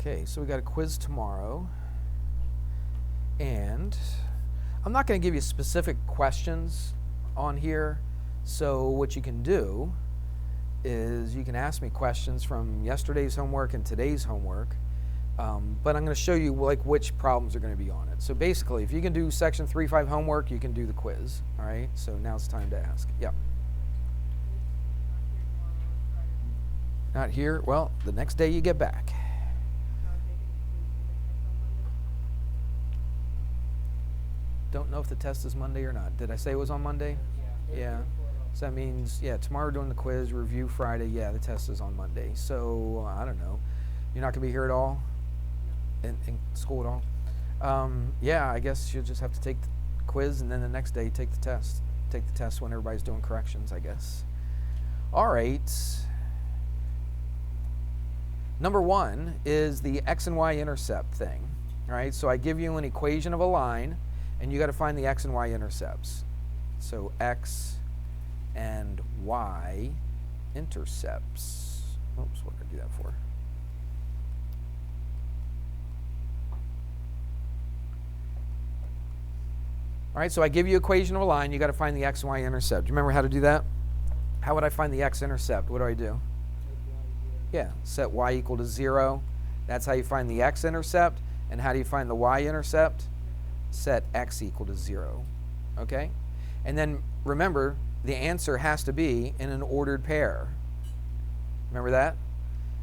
Okay, so we got a quiz tomorrow, and I'm not going to give you specific questions on here. So what you can do is you can ask me questions from yesterday's homework and today's homework, but I'm going to show you like which problems are going to be on it. So basically, if you can do section 3.5 homework, you can do the quiz. All right. So now it's time to ask. Yeah. Not here. Well, the next day you get back. Don't know if the test is Monday or not. Did I say it was on Monday? Yeah. So that means, yeah, tomorrow we're doing the quiz, review Friday. Yeah, the test is on Monday. So, I don't know. You're not going to be here at all? In school at all? Yeah, I guess you'll just have to take the quiz and then the next day take the test. Take the test when everybody's doing corrections, I guess. All right. Number one is the x and y intercept thing. All right, so I give you an equation of a line, and you got to find the x and y intercepts. So x and y intercepts. Oops, what did I do that for? All right, so I give you an equation of a line. You got to find the x and y intercept. Do you remember how to do that? How would I find the x intercept? What do I do? Yeah, set y equal to 0. That's how you find the x intercept. And how do you find the y intercept? Set x equal to 0. Okay? And then remember, the answer has to be in an ordered pair. Remember that?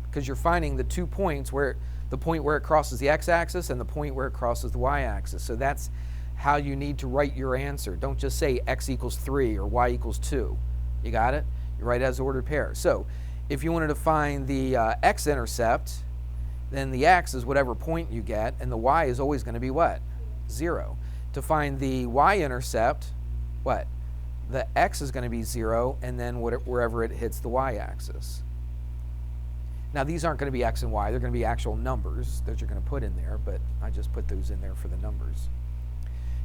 Because you're finding the 2 points where the point where it crosses the x-axis and the point where it crosses the y-axis. So that's how you need to write your answer. Don't just say x equals 3 or y equals 2. You got it? You write it as ordered pair. So if you wanted to find the x-intercept, then the x is whatever point you get, and the y is always going to be what? 0. To find the y-intercept, what? The x is going to be 0, and then wherever it hits the y-axis. Now, these aren't going to be x and y. They're going to be actual numbers that you're going to put in there, but I just put those in there for the numbers.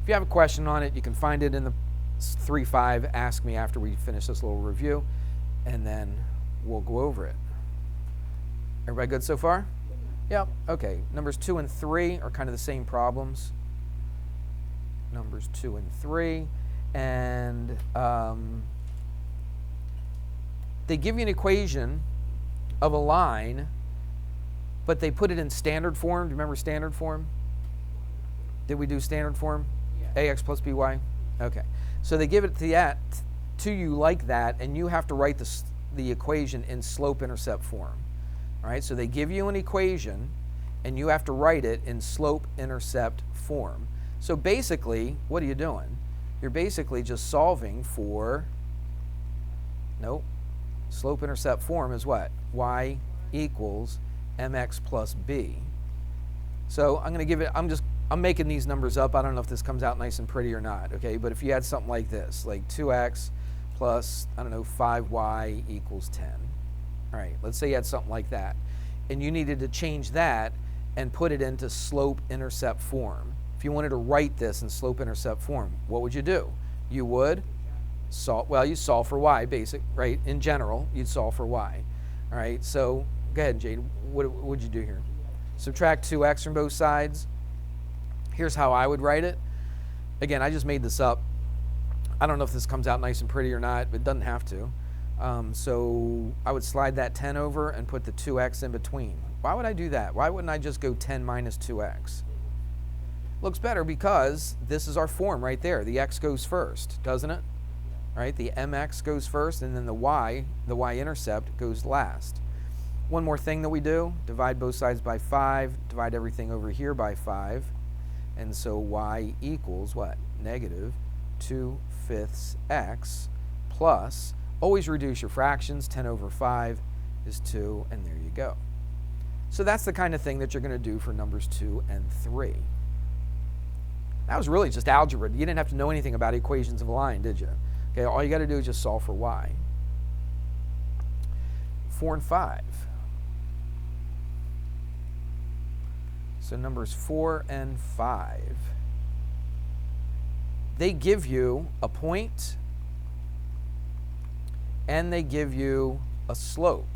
If you have a question on it, you can find it in the 3.5. Ask me after we finish this little review, and then we'll go over it. Everybody good so far? Yep. Okay. Numbers 2 and 3 are kind of the same problems. Numbers 2 and 3. And they give you an equation of a line, but they put it in standard form. Do you remember standard form? Did we do standard form? Yeah. Ax plus by? Okay. So they give it to you like that, and you have to write the equation in slope-intercept form. All right, so they give you an equation, and you have to write it in slope-intercept form. So basically, what are you doing? You're basically just solving for, slope-intercept form is what? Y equals mx plus b. So I'm going to give it, I'm making these numbers up. I don't know if this comes out nice and pretty or not, okay? But if you had something like this, like 2x plus, 5y equals 10. All right, let's say you had something like that, and you needed to change that and put it into slope-intercept form. If you wanted to write this in slope-intercept form, what would you do? You would you solve for y, right? In general, you'd solve for y. All right, so go ahead, Jade. What would you do here? Subtract 2x from both sides. Here's how I would write it. Again, I just made this up. I don't know if this comes out nice and pretty or not, but it doesn't have to. So I would slide that 10 over and put the 2x in between. Why would I do that? Why wouldn't I just go 10 minus 2x? Looks better because this is our form right there. The x goes first, doesn't it? Right? The mx goes first, and then the y-intercept goes last. One more thing that we do, divide both sides by 5, divide everything over here by 5, and so y equals what? Negative 2/5 x plus, always reduce your fractions, 10 over 5 is 2, and there you go. So that's the kind of thing that you're going to do for numbers 2 and 3. That was really just algebra. You didn't have to know anything about equations of a line, did you? Okay, all you got to do is just solve for y. 4 and 5. So numbers 4 and 5. They give you a point and they give you a slope.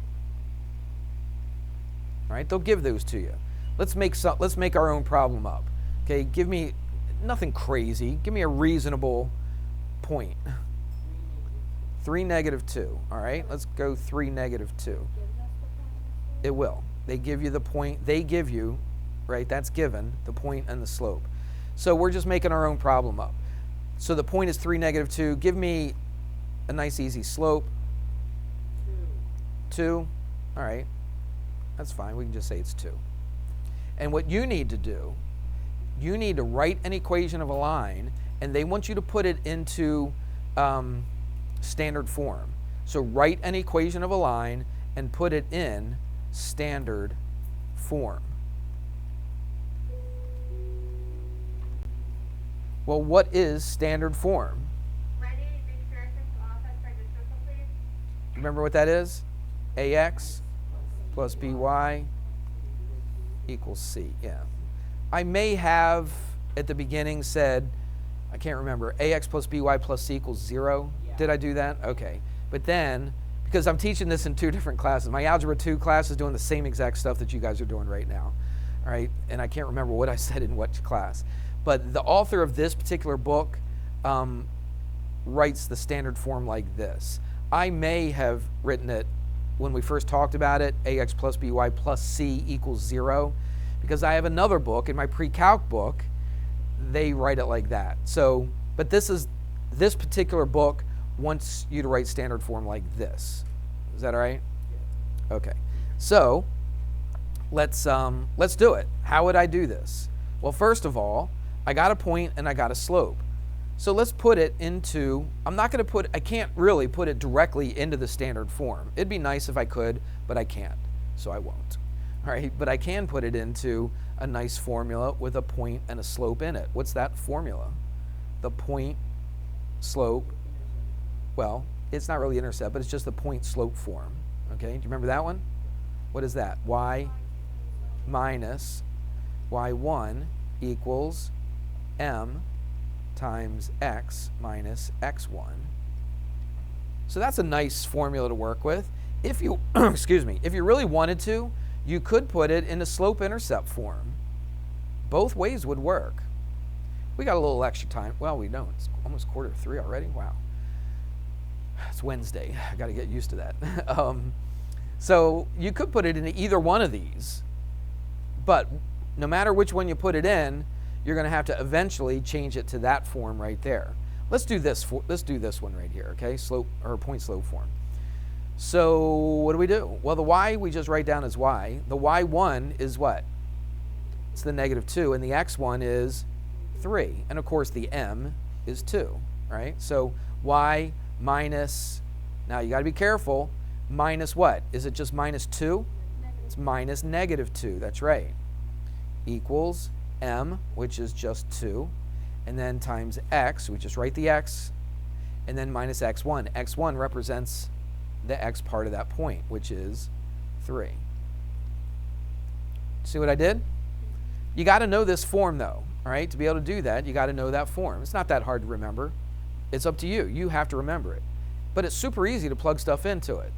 Right? They'll give those to you. let's make our own problem up. Okay, give me nothing crazy. Give me a reasonable point. 3, -2. All right, let's go 3, -2. It will. They give you the point. They give you, right, that's given, the point and the slope. So we're just making our own problem up. So the point is 3, -2. Give me a nice easy slope. 2. All right, that's fine. We can just say it's 2. And what you need to do, you need to write an equation of a line, and they want you to put it into standard form. So write an equation of a line and put it in standard form. Well, what is standard form? Ready? Make sure I send to offset by the circle, please. Remember what that is? AX plus BY equals C. Yeah. I may have at the beginning said, I can't remember, AX plus BY plus C equals 0. Yeah. Did I do that? Okay. But then, because I'm teaching this in 2 different classes, my Algebra 2 class is doing the same exact stuff that you guys are doing right now. All right. And I can't remember what I said in what class. But the author of this particular book writes the standard form like this. I may have written it when we first talked about it, AX plus BY plus C equals 0, because I have another book, in my pre-calc book, they write it like that. So, but this particular book wants you to write standard form like this. Is that all right? Okay. So, let's do it. How would I do this? Well, first of all, I got a point and I got a slope. So let's put it into, I can't really put it directly into the standard form. It'd be nice if I could, but I can't, so I won't. All right, but I can put it into a nice formula with a point and a slope in it. What's that formula? The point, slope, well, it's not really intercept, but it's just the point slope form. Okay, do you remember that one? What is that? Y minus y1 equals m times x minus x1. So that's a nice formula to work with. If you, excuse me, if you really wanted to, you could put it in a slope-intercept form. Both ways would work. We got a little extra time. Well, we don't. It's almost 2:45 already. Wow. It's Wednesday. I got to get used to that. So you could put it in either one of these, but no matter which one you put it in, you're going to have to eventually change it to that form right there. Let's do this one right here, okay? Slope or point slope form. So what do? Well, the y we just write down as y. The y1 is what? It's the -2, and the x1 is 3. And of course the m is 2, right? So y minus, now you got to be careful, minus what? Is it just -2? It's minus -2, that's right. Equals m, which is just 2, and then times x, we just write the x, and then minus x1. x1 represents the x part of that point, which is 3. See what I did? You got to know this form though, all right? To be able to do that, you got to know that form. It's not that hard to remember. It's up to you. You have to remember it. But it's super easy to plug stuff into it.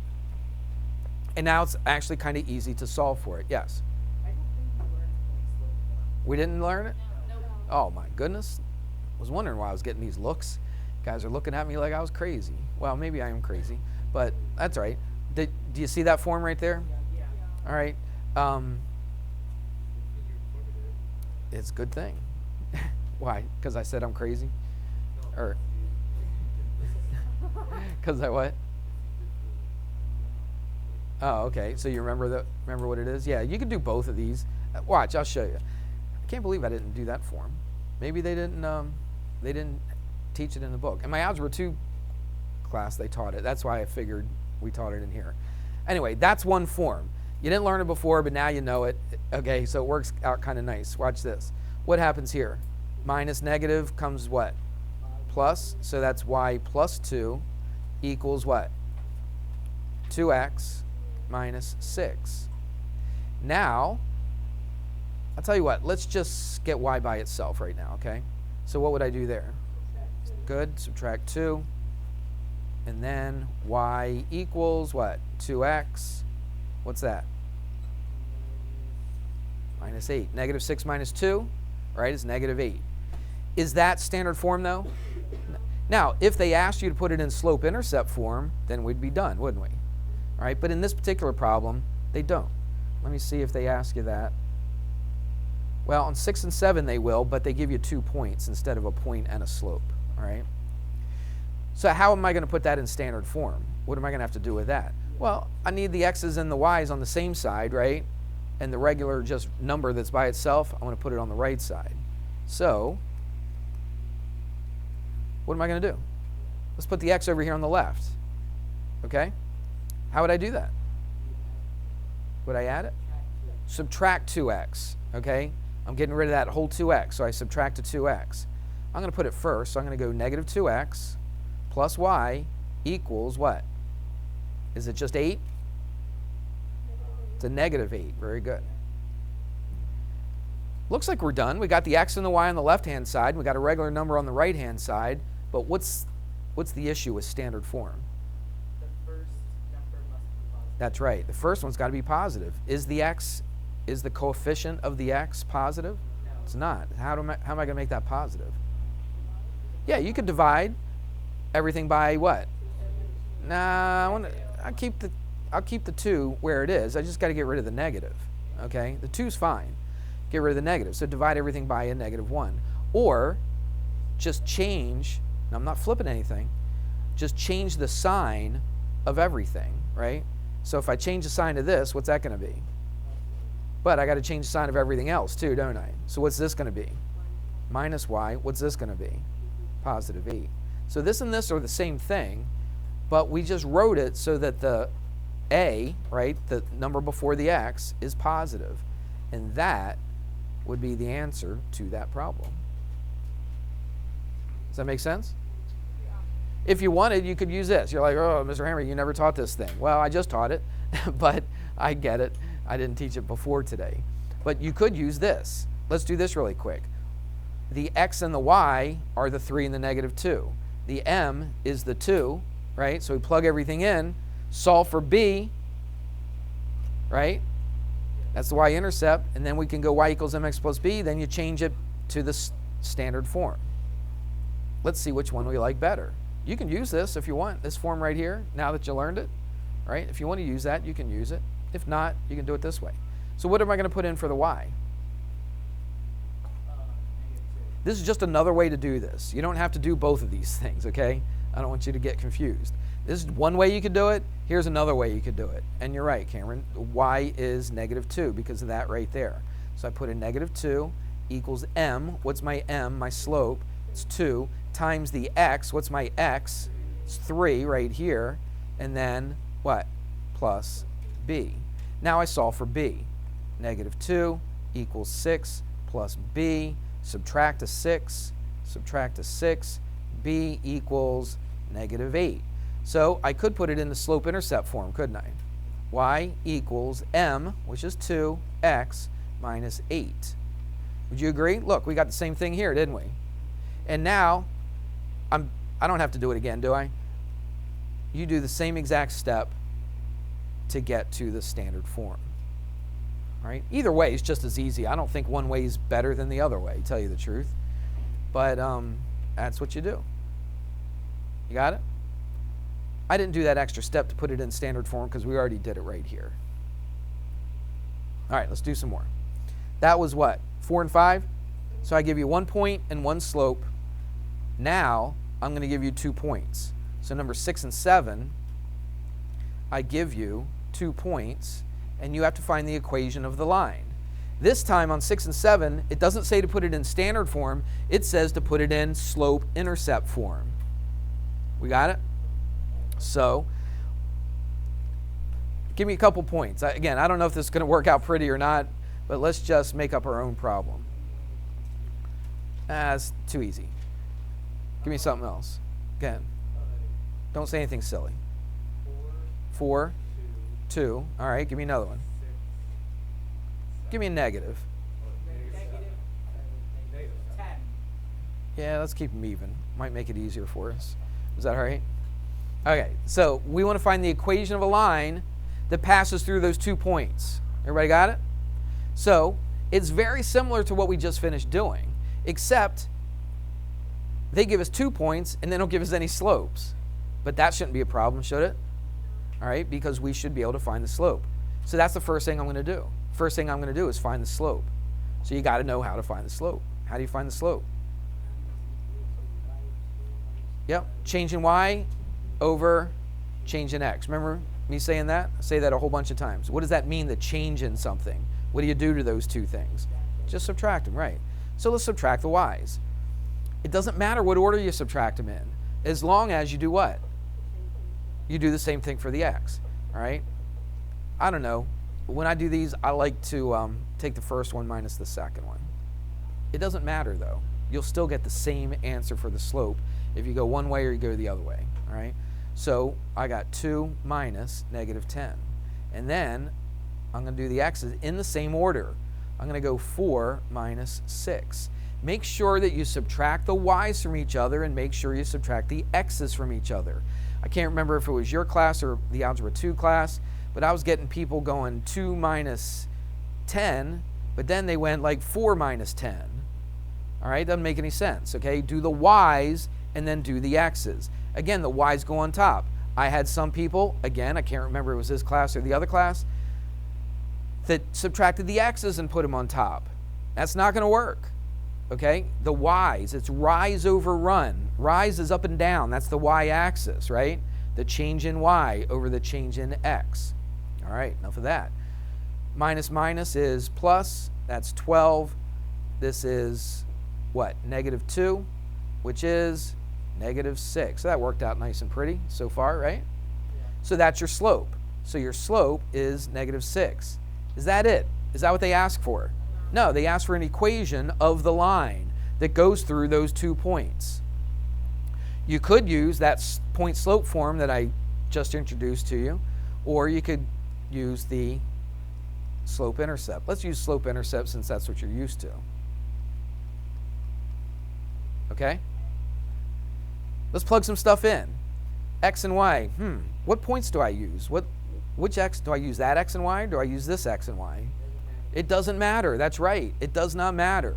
And now it's actually kind of easy to solve for it. Yes? We didn't learn it? No. Oh my goodness. I was wondering why I was getting these looks. Guys are looking at me like I was crazy. Well, maybe I am crazy, but that's all right. Do you see that form right there? Yeah. All right. It's a good thing. Why? Because I said I'm crazy? Or because I what? Oh, okay. So you remember what it is? Yeah, you can do both of these. Watch, I'll show you. I can't believe I didn't do that form. Maybe they didn't teach it in the book. In my Algebra 2 class, they taught it. That's why I figured we taught it in here. Anyway, that's one form. You didn't learn it before, but now you know it. Okay, so it works out kind of nice. Watch this. What happens here? Minus negative comes what? Plus. So that's y plus 2 equals what? 2x minus 6. Now, I'll tell you what, let's just get y by itself right now, okay? So what would I do there? Good, subtract 2. And then y equals what? 2x. What's that? Minus minus 8. Negative 6 minus 2, right, is negative 8. Is that standard form, though? Now, if they asked you to put it in slope-intercept form, then we'd be done, wouldn't we? All right, but in this particular problem, they don't. Let me see if they ask you that. Well, on 6 and 7 they will, but they give you 2 points instead of a point and a slope, all right? So how am I going to put that in standard form? What am I going to have to do with that? Well, I need the x's and the y's on the same side, right? And the regular just number that's by itself, I'm going to put it on the right side. So, what am I going to do? Let's put the x over here on the left, okay? How would I do that? Would I add it? Subtract 2x, okay? I'm getting rid of that whole 2x, so I subtract a 2x. I'm going to put it first, so I'm going to go negative 2x plus y equals what? Is it just 8? It's a negative 8. Very good. Looks like we're done. We got the x and the y on the left-hand side. We got a regular number on the right-hand side. But what's the issue with standard form? The first number must be positive. That's right. The first one's got to be positive. Is the coefficient of the x positive? No. It's not. How am I going to make that positive? Yeah, you could divide everything by what? Nah, I'll keep the 2 where it is. I just got to get rid of the negative. Okay? The 2's fine. Get rid of the negative. So divide everything by a negative 1. Or just change, and I'm not flipping anything, just change the sign of everything, right? So if I change the sign of this, what's that going to be? But I got to change the sign of everything else too, don't I? So what's this going to be? Minus y. What's this going to be? Positive 8. So this and this are the same thing, but we just wrote it so that the a, right, the number before the x, is positive. And that would be the answer to that problem. Does that make sense? If you wanted, you could use this. You're like, oh, Mr. Hammer, you never taught this thing. Well, I just taught it, but I get it. I didn't teach it before today. But you could use this. Let's do this really quick. The x and the y are the 3 and the negative 2. The m is the 2, right? So we plug everything in, solve for b, right? That's the y-intercept, and then we can go y equals mx plus b, then you change it to the standard form. Let's see which one we like better. You can use this if you want, this form right here, now that you learned it, right? If you want to use that, you can use it. If not, you can do it this way. So what am I going to put in for the y? This is just another way to do this. You don't have to do both of these things, okay? I don't want you to get confused. This is one way you could do it. Here's another way you could do it. And you're right, Cameron. Y is negative 2 because of that right there. So I put in negative 2 equals m. What's my m? My slope. It's 2 times the x. What's my x? It's 3 right here. And then what? Plus b. Now I solve for b. Negative 2 equals 6 plus b. Subtract a 6. Subtract a 6. b equals negative 8. So I could put it in the slope-intercept form, couldn't I? Y equals m, which is 2x, minus 8. Would you agree? Look, we got the same thing here, didn't we? And now, I don't have to do it again, do I? You do the same exact step to get to the standard form. All right? Either way is just as easy. I don't think one way is better than the other way, to tell you the truth. But that's what you do. You got it? I didn't do that extra step to put it in standard form because we already did it right here. All right, let's do some more. That was what? 4 and 5? So I give you 1 point and 1 slope. Now I'm going to give you 2 points. So number 6 and 7, I give you 2 points, and you have to find the equation of the line. This time on 6 and 7, it doesn't say to put it in standard form. It says to put it in slope-intercept form. We got it? So, give me a couple points. Again, I don't know if this is going to work out pretty or not, but let's just make up our own problem. That's too easy. Give me something else. Again, don't say anything silly. 4, 2. All right, give me another one. Give me a negative. Negative 10. Yeah, let's keep them even. Might make it easier for us. Is that all right? Okay, so we want to find the equation of a line that passes through those 2 points. Everybody got it? So It's very similar to what we just finished doing, except they give us 2 points and they don't give us any slopes. But that shouldn't be a problem, should it? All right, because we should be able to find the slope. So that's the first thing I'm going to do. First thing I'm going to do is find the slope. So you got to know how to find the slope. How do you find the slope? Yep, change in y over change in x. Remember me saying that? I say that a whole bunch of times. What does that mean, the change in something? What do you do to those two things? Just subtract them, right? So let's subtract the y's. It doesn't matter what order you subtract them in, as long as you do what? You do the same thing for the x, all right? I don't know. When I do these, I like to take the first one minus the second one. It doesn't matter, though. You'll still get the same answer for the slope if you go one way or you go the other way, all right? So I got 2 minus negative 10. And then I'm going to do the x's in the same order. I'm going to go 4 minus 6. Make sure that you subtract the y's from each other and make sure you subtract the x's from each other. I can't remember if it was your class or the Algebra 2 class, but I was getting people going 2 minus 10, but then they went like 4 minus 10. All right, doesn't make any sense, okay? Do the y's and then do the x's. Again, the y's go on top. I had some people, again, I can't remember if it was this class or the other class, that subtracted the x's and put them on top. That's not going to work, okay? The y's, it's rise over run. Rise is up and down. That's the y-axis, right? The change in y over the change in x. All right, enough of that. Minus minus is plus. That's 12. This is what? Negative 2, which is negative 6. So that worked out nice and pretty so far, right? Yeah. So that's your slope. So your slope is negative 6. Is that it? Is that what they ask for? No, they ask for an equation of the line that goes through those 2 points. You could use that point slope form that I just introduced to you, or you could use the slope intercept. Let's use slope intercept since that's what you're used to. Okay? Let's plug some stuff in. X and Y. What points do I use? Which x? Do I use that x and y? Or do I use this x and y? It doesn't matter. That's right. It does not matter.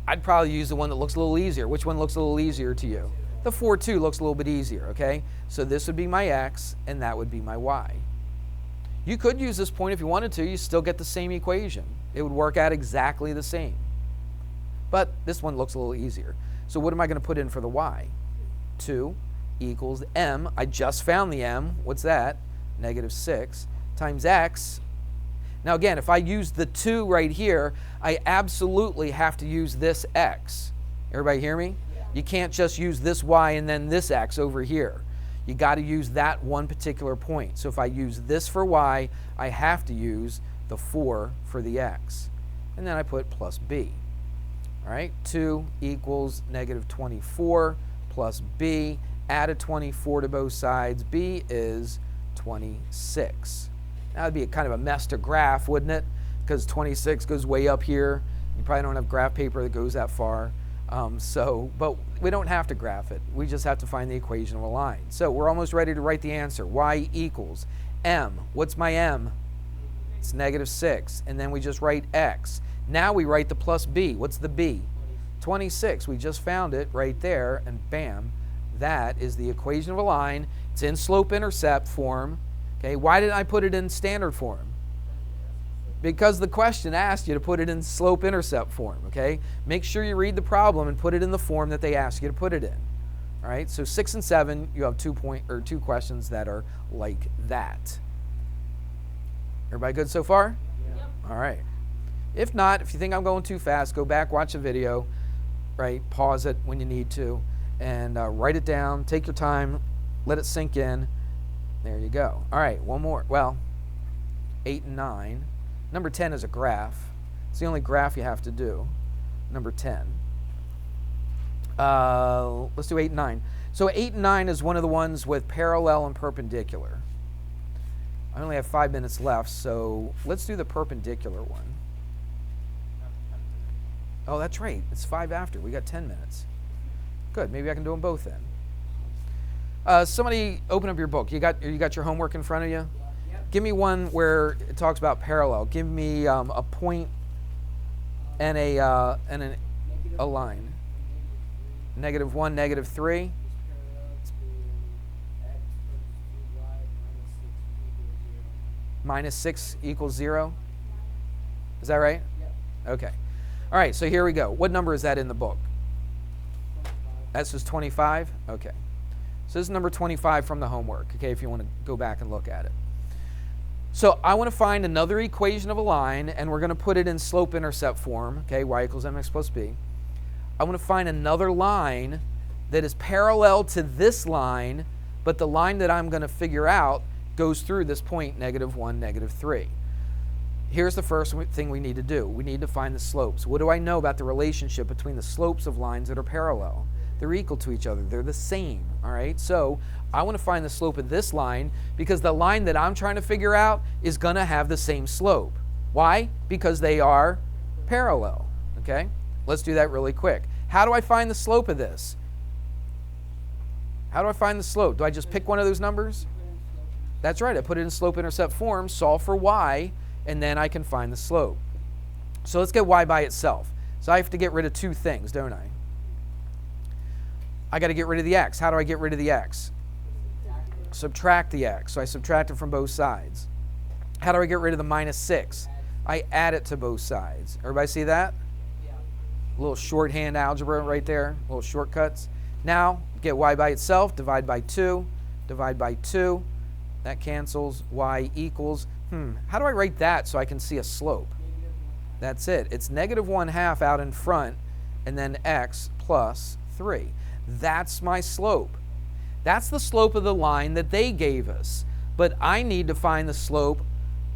I'd probably use the one that looks a little easier. Which one looks a little easier to you? The 4, 2 looks a little bit easier, okay? So this would be my x, and that would be my y. You could use this point if you wanted to. You still get the same equation. It would work out exactly the same. But this one looks a little easier. So what am I going to put in for the y? 2 equals m. I just found the m. What's that? Negative 6 times x. Now again, if I use the 2 right here, I absolutely have to use this x. Everybody hear me? Yeah. You can't just use this y and then this x over here. You got to use that one particular point. So if I use this for y, I have to use the 4 for the x. And then I put plus b. All right, 2 equals negative 24 plus b. Add a 24 to both sides. b is 26. That would be a kind of a mess to graph, wouldn't it? Because 26 goes way up here. You probably don't have graph paper that goes that far. But we don't have to graph it. We just have to find the equation of a line. So we're almost ready to write the answer. Y equals m. What's my m? It's negative 6. And then we just write x. Now we write the plus b. What's the b? 26. We just found it right there, and bam, that is the equation of a line. It's in slope-intercept form. Okay, why didn't I put it in standard form? Because the question asked you to put it in slope-intercept form, okay? Make sure you read the problem and put it in the form that they ask you to put it in. All right, so 6 and 7, you have 2 questions that are like that. Everybody good so far? Yep. All right. If not, if you think I'm going too fast, go back, watch the video, right? Pause it when you need to, and write it down. Take your time, let it sink in. There you go. All right, one more. Well, 8 and 9. Number 10 is a graph. It's the only graph you have to do. Number 10. Let's do 8 and 9. So 8 and 9 is one of the ones with parallel and perpendicular. I only have 5 minutes left, so let's do the perpendicular one. Oh, that's right. It's 5 after. We got 10 minutes. Good. Maybe I can do them both then. Somebody open up your book. You got your homework in front of you? Yep. Give me one where it talks about parallel. Give me a point and a line. -1, -3. -6 equals 0. Is that right? Okay. All right, so here we go. What number is that in the book? That's just 25? Okay. So this is number 25 from the homework, okay, if you want to go back and look at it. So I want to find another equation of a line, and we're going to put it in slope-intercept form, okay, y equals mx plus b. I want to find another line that is parallel to this line, but the line that I'm going to figure out goes through this point, -1, -3. Here's the first thing we need to do. We need to find the slopes. What do I know about the relationship between the slopes of lines that are parallel? They're equal to each other. They're the same, all right? So I want to find the slope of this line because the line that I'm trying to figure out is going to have the same slope. Why? Because they are parallel, okay? Let's do that really quick. How do I find the slope of this? How do I find the slope? Do I just pick one of those numbers? That's right. I put it in slope-intercept form, solve for y, and then I can find the slope. So let's get y by itself. So I have to get rid of two things, don't I? I got to get rid of the x. How do I get rid of the x? Subtract the x. So I subtract it from both sides. How do I get rid of the -6? I add it to both sides. Everybody see that? A little shorthand algebra right there, little shortcuts. Now, get y by itself, divide by 2, divide by 2. That cancels, y equals, how do I write that so I can see a slope? That's it. It's -1/2 out in front, and then x plus 3. That's my slope. That's the slope of the line that they gave us. But I need to find the slope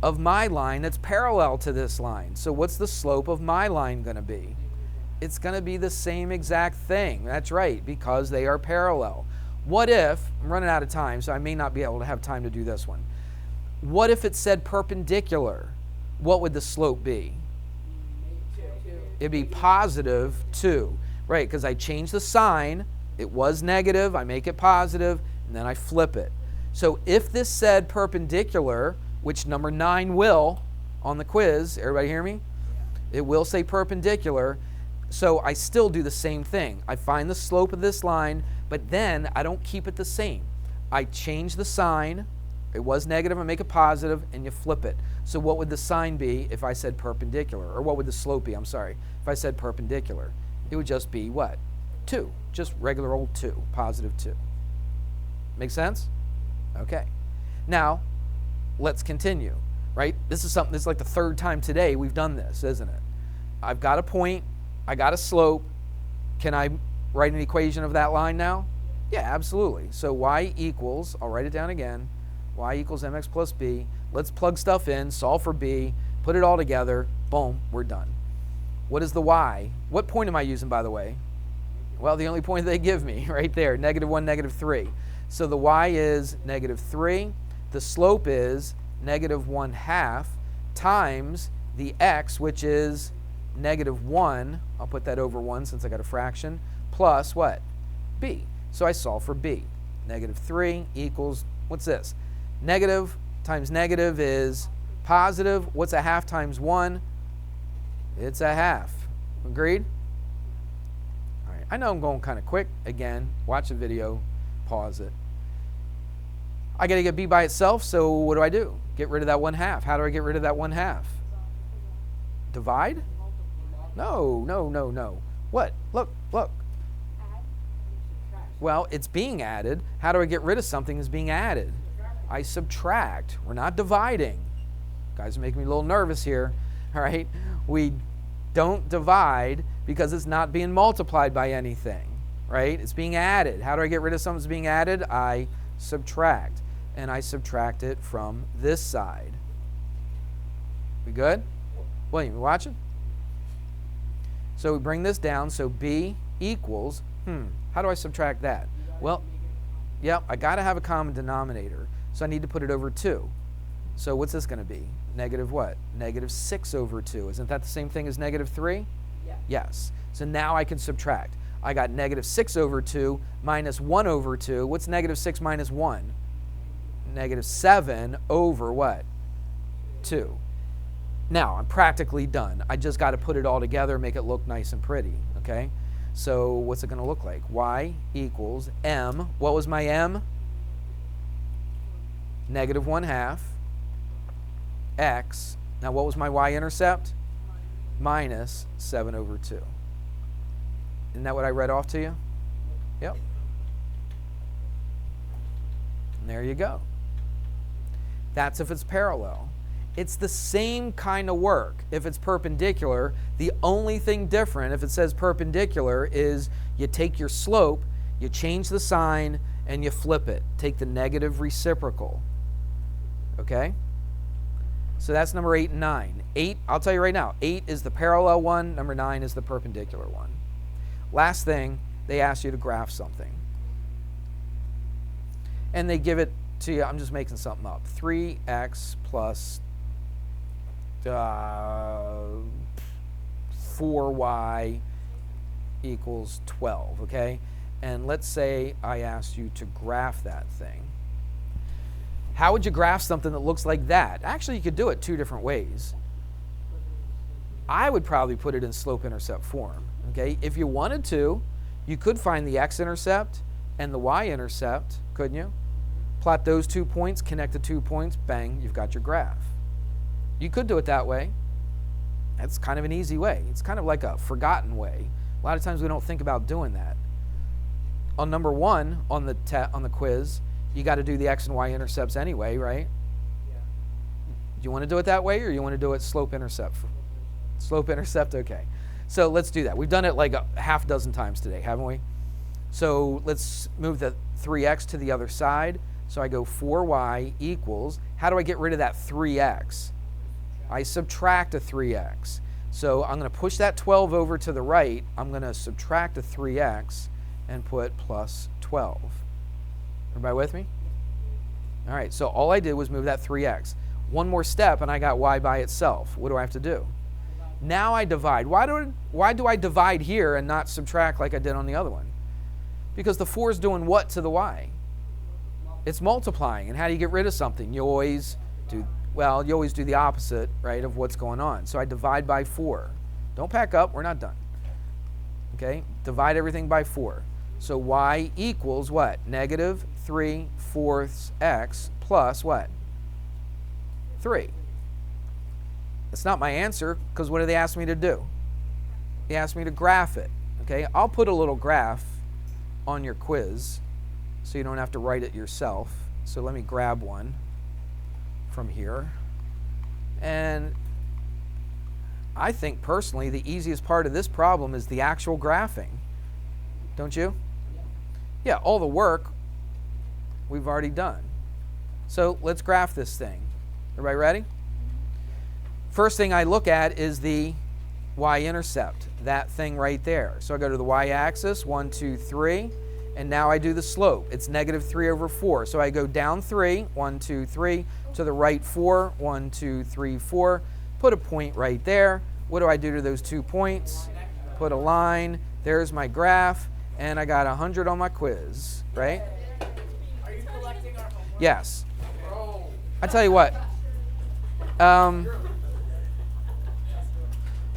of my line that's parallel to this line. So what's the slope of my line going to be? It's going to be the same exact thing. That's right, because they are parallel. What if, I'm running out of time, so I may not be able to have time to do this one. What if it said perpendicular? What would the slope be? It'd be +2. Right, because I changed the sign. It was negative, I make it positive, and then I flip it. So if this said perpendicular, which number 9 will on the quiz, everybody hear me? It will say perpendicular. So I still do the same thing. I find the slope of this line, but then I don't keep it the same. I change the sign. It was negative, I make it positive, and you flip it. So what would the sign be if I said perpendicular? Or what would the slope be, I'm sorry, if I said perpendicular? It would just be what? 2. Just regular old 2, +2. Make sense? Okay. Now, let's continue, right? This is like the third time today we've done this, isn't it? I've got a point. I got a slope. Can I write an equation of that line now? Yeah, absolutely. So y equals, I'll write it down again, y equals mx plus b. Let's plug stuff in, solve for b, put it all together, boom, we're done. What is the y? What point am I using, by the way? Well, the only point they give me, right there, -1, -3. So the y is -3. The slope is -1/2 times the x, which is -1, I'll put that over 1 since I got a fraction, plus what? B. So I solve for b. -3 equals, what's this? Negative times negative is positive. What's 1/2 times 1? It's 1/2. Agreed? All right. I know I'm going kind of quick. Again, watch the video, pause it. I got to get b by itself, so what do? Get rid of that 1/2. How do I get rid of that 1/2? Divide? No. What? Look. Well, it's being added. How do I get rid of something that's being added? I subtract. We're not dividing. Guys are making me a little nervous here. All right? We don't divide because it's not being multiplied by anything. Right? It's being added. How do I get rid of something that's being added? I subtract. And I subtract it from this side. We good? William, you watching? So we bring this down. So b equals, how do I subtract that? Well, yep, I got to have a common denominator. So I need to put it over 2. So what's this going to be? Negative what? -6 over 2. Isn't that the same thing as -3? Yeah. Yes. So now I can subtract. I got -6 over 2 minus 1 over 2. What's -6 minus 1? -7 over what? 2. Now, I'm practically done. I just got to put it all together, make it look nice and pretty, okay? So what's it going to look like? Y equals m. What was my m? Negative 1/2. X. Now, what was my y-intercept? Minus 7/2. Isn't that what I read off to you? Yep. And there you go. That's if it's parallel. It's the same kind of work if it's perpendicular. The only thing different if it says perpendicular is you take your slope, you change the sign, and you flip it. Take the negative reciprocal. Okay? So that's number 8 and 9. 8, I'll tell you right now, 8 is the parallel one, number 9 is the perpendicular one. Last thing, they ask you to graph something. And they give it to you, I'm just making something up, 3x plus 4y equals 12, okay? And let's say I asked you to graph that thing. How would you graph something that looks like that? Actually, you could do it 2 different ways. I would probably put it in slope-intercept form, okay? If you wanted to, you could find the x-intercept and the y-intercept, couldn't you? Plot those 2 points, connect the 2 points, bang, you've got your graph. You could do it that way. That's kind of an easy way. It's kind of like a forgotten way. A lot of times we don't think about doing that. On number 1 on the quiz, you got to do the x and y intercepts anyway, right? Yeah. Do you want to do it that way, or you want to do it slope-intercept? Slope-intercept, okay. So let's do that. We've done it like a half dozen times today, haven't we? So let's move the 3x to the other side. So I go 4y equals, how do I get rid of that 3x? I subtract a 3x. So I'm going to push that 12 over to the right. I'm going to subtract a 3x and put plus 12. Everybody with me? All right, so all I did was move that 3x. One more step and I got y by itself. What do I have to do? Now I divide. Why do I divide here and not subtract like I did on the other one? Because the 4 is doing what to the y? It's multiplying. And how do you get rid of something? You always do the opposite, right, of what's going on. So I divide by 4. Don't pack up. We're not done. Okay? Divide everything by 4. So y equals what? Negative 3/4 x plus what? 3. That's not my answer, because what do they ask me to do? They asked me to graph it. Okay? I'll put a little graph on your quiz so you don't have to write it yourself. So let me grab one from here. And I think personally the easiest part of this problem is the actual graphing. Don't you? Yeah, all the work we've already done. So let's graph this thing. Everybody ready? First thing I look at is the y-intercept, that thing right there. So I go to the y-axis, 1, 2, 3, and now I do the slope. It's negative 3/4. So I go down 3, 1, 2, 3, to the right 4, 1, 2, 3, 4. Put a point right there. What do I do to those 2 points? Put a line. There's my graph. And I got 100 on my quiz, right? Are you collecting our homework? Yes. Bro. I tell you what.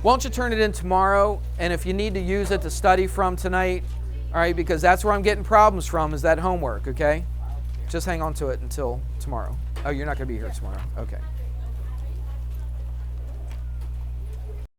Why don't you turn it in tomorrow? And if you need to use it to study from tonight, all right, because that's where I'm getting problems from, is that homework, okay? Just hang on to it until tomorrow. Oh, you're not going to be here tomorrow. Okay.